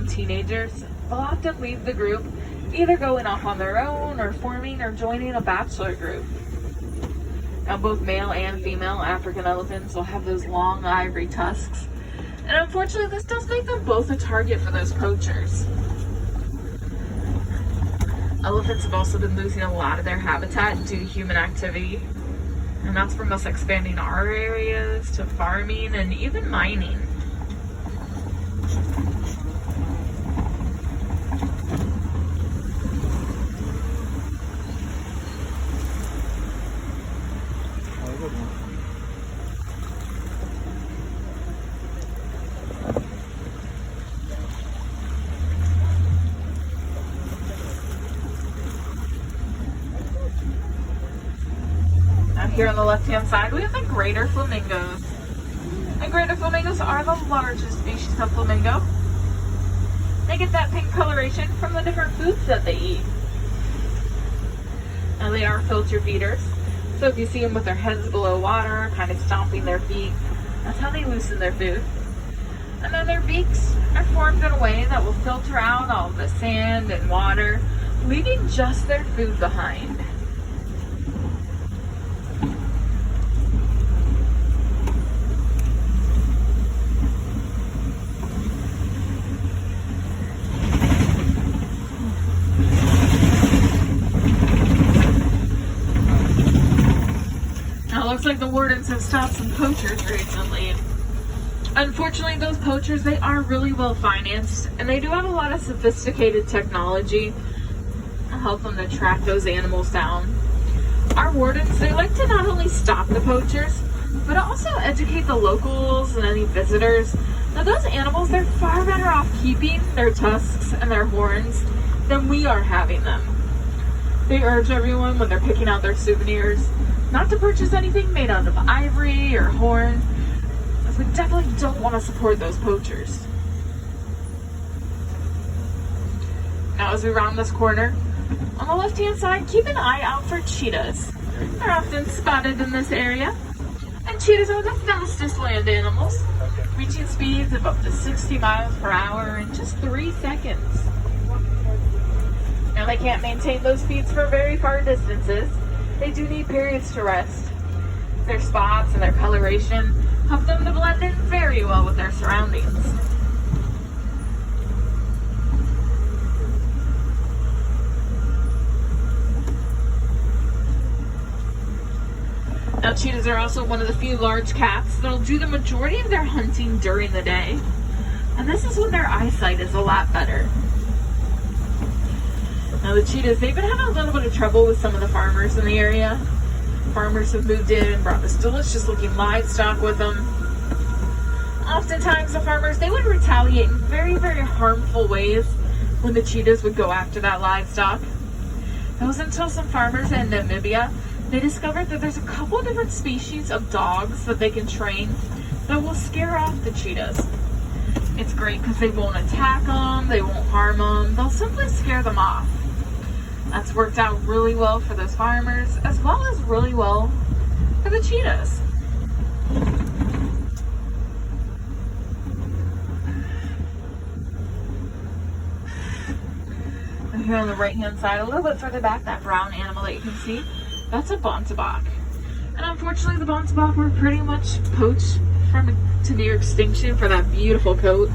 young teenagers, they'll often leave the group, either going off on their own or forming or joining a bachelor group. Now, both male and female African elephants will have those long ivory tusks, and unfortunately this does make them both a target for those poachers. Elephants have also been losing a lot of their habitat due to human activity, and that's from us expanding our areas to farming and even mining. Here on the left-hand side, we have the greater flamingos. And greater flamingos are the largest species of flamingo. They get that pink coloration from the different foods that they eat. Now, they are filter feeders, so if you see them with their heads below water, kind of stomping their feet, that's how they loosen their food. And then their beaks are formed in a way that will filter out all the sand and water, leaving just their food behind. Looks like the wardens have stopped some poachers recently. Unfortunately, those poachers, they are really well financed, and they do have a lot of sophisticated technology to help them to track those animals down. Our wardens, they like to not only stop the poachers, but also educate the locals and any visitors that those animals, they're far better off keeping their tusks and their horns than we are having them. They urge everyone when they're picking out their souvenirs not to purchase anything made out of ivory or horn, as we definitely don't want to support those poachers. Now, as we round this corner, on the left-hand side, keep an eye out for cheetahs. They're often spotted in this area, and cheetahs are the fastest land animals, reaching speeds of up to 60 miles per hour in just 3 seconds. Now, they can't maintain those speeds for very far distances. They do need periods to rest. Their spots and their coloration help them to blend in very well with their surroundings. Now, cheetahs are also one of the few large cats that'll do the majority of their hunting during the day. And this is when their eyesight is a lot better. Now, the cheetahs, they've been having a little bit of trouble with some of the farmers in the area. Farmers have moved in and brought this delicious looking livestock with them. Oftentimes, the farmers, they would retaliate in very, very harmful ways when the cheetahs would go after that livestock. It was until some farmers in Namibia, they discovered that there's a couple different species of dogs that they can train that will scare off the cheetahs. It's great because they won't attack them, they won't harm them, they'll simply scare them off. That's worked out really well for those farmers, as well as really well for the cheetahs. And here on the right-hand side, a little bit further back, that brown animal that you can see, that's a bontebok. And unfortunately, the bontebok were pretty much poached to near extinction for that beautiful coat.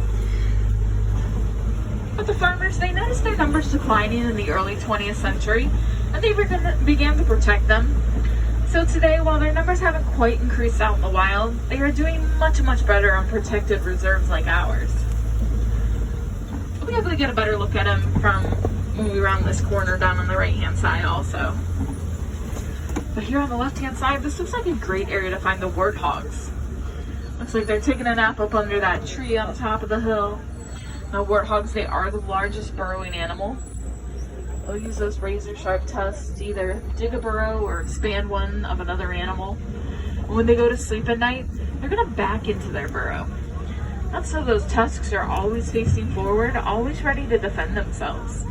But the farmers, they noticed their numbers declining in the early 20th century, and they began to protect them. So today, while their numbers haven't quite increased out in the wild, they are doing much, much better on protected reserves like ours. We'll be able to get a better look at them from when we round this corner down on the right-hand side also. But here on the left-hand side, this looks like a great area to find the warthogs. Looks like they're taking a nap up under that tree on the top of the hill. Now, warthogs, they are the largest burrowing animal. They'll use those razor-sharp tusks to either dig a burrow or expand one of another animal. And when they go to sleep at night, they're going to back into their burrow. That's so those tusks are always facing forward, always ready to defend themselves.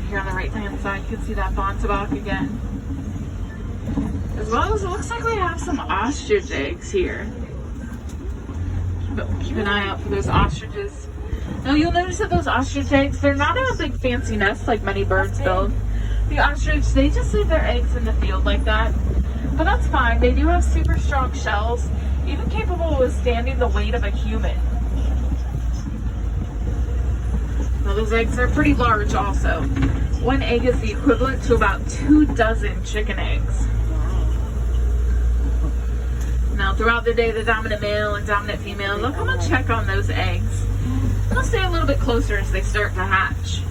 Here on the right-hand side, you can see that bontebok again. As well as it looks like we have some ostrich eggs here. But we'll keep an eye out for those ostriches. Now you'll notice that those ostrich eggs, they're not in a big fancy nest like many birds build. The ostrich, they just leave their eggs in the field like that. But that's fine. They do have super strong shells, even capable of withstanding the weight of a human. Now those eggs are pretty large also. One egg is the equivalent to about 2 dozen chicken eggs. Now throughout the day, the dominant male and dominant female, they'll come and check on those eggs. They'll stay a little bit closer as they start to hatch.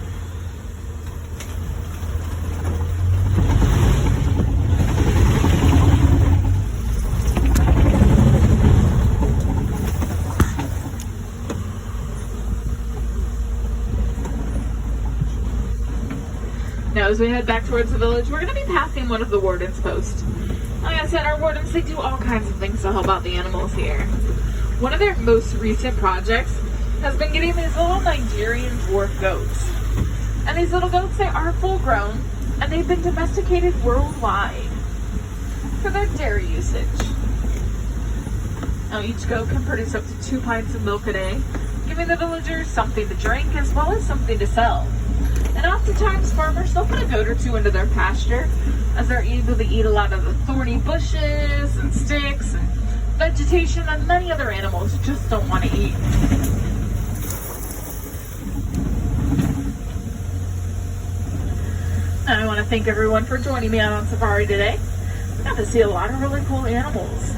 Now, as we head back towards the village, we're going to be passing one of the warden's posts. Like I said, our wardens, they do all kinds of things to help out the animals here. One of their most recent projects has been getting these little Nigerian dwarf goats. And these little goats, they are full grown, and they've been domesticated worldwide for their dairy usage. Now, each goat can produce up to 2 pints of milk a day, giving the villagers something to drink as well as something to sell. And oftentimes farmers, they'll put a goat or 2 into their pasture as they're able to eat a lot of the thorny bushes and sticks and vegetation that many other animals just don't want to eat. And I want to thank everyone for joining me out on safari today. We got to see a lot of really cool animals.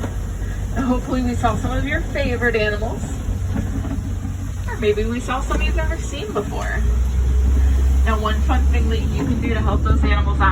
And hopefully we saw some of your favorite animals. Or maybe we saw some you've never seen before. Now, one fun thing that you can do to help those animals out